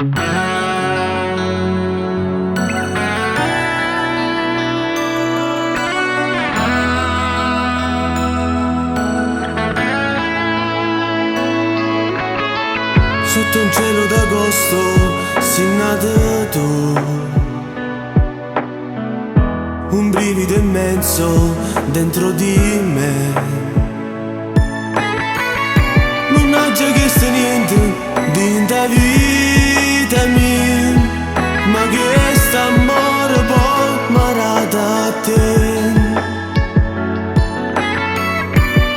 Sotto un cielo d'agosto sei nata tu, un brivido immenso dentro di me. Non ho già chiesto niente di ta vita mia, ma questo amore poi m'arata a te.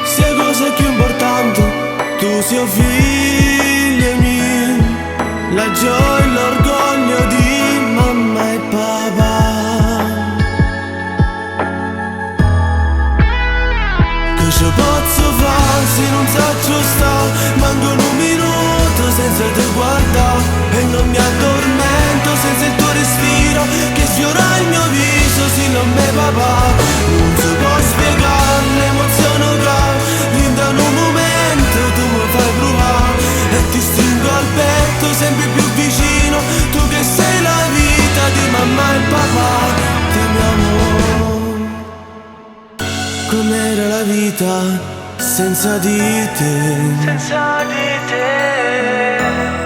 Sia cosa più importante, tu sei figlia mia, la gioia e l'orgoglio di mamma e papà. Che ci posso fare se non saggio stare, manco un minuto senza te guardare, e non mi addormento senza il tuo respiro che sfiora il mio viso, se non me papà. Non si può spiegare l'emozione che in un momento tu mi fai provare, e ti stringo al petto sempre più vicino, tu che sei la vita di mamma e papà. Ti amo. Com'era la vita senza di te? Senza di te.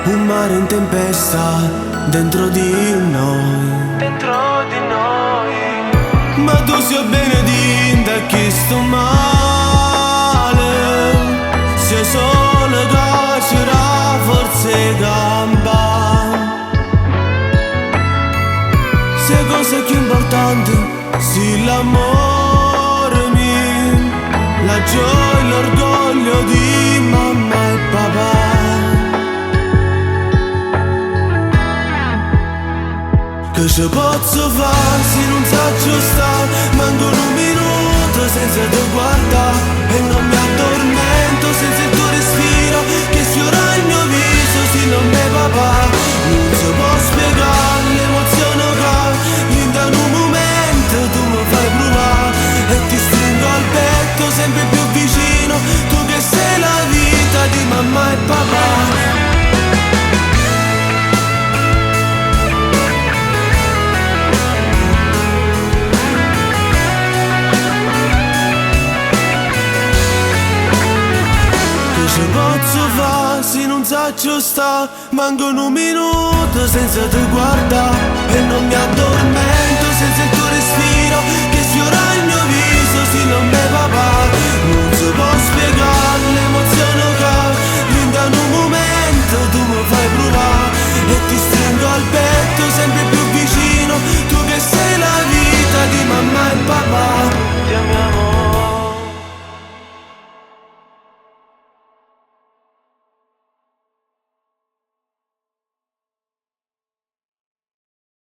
Un mare in tempesta dentro di noi. Dentro di noi. Ma tu sei benedetta che sto male, sei solo che c'era forse gamba. Se cosa più importante, sì l'amore mio, la gioia e l'orgoglio di mamma e papà. Che ci posso fare se non saggio stare, manco un minuto senza te guardare, e non mi addormento senza il tuo respiro che sfiora il mio viso, se non me papà. Non si può spiegare l'emozione che in un momento tu mi fai provare, e ti stringo al petto sempre più vicino, tu che sei la vita di mamma e papà. Che posso fare se non saggio sta, manco un minuto senza te guardare, e non mi addormento senza il tuo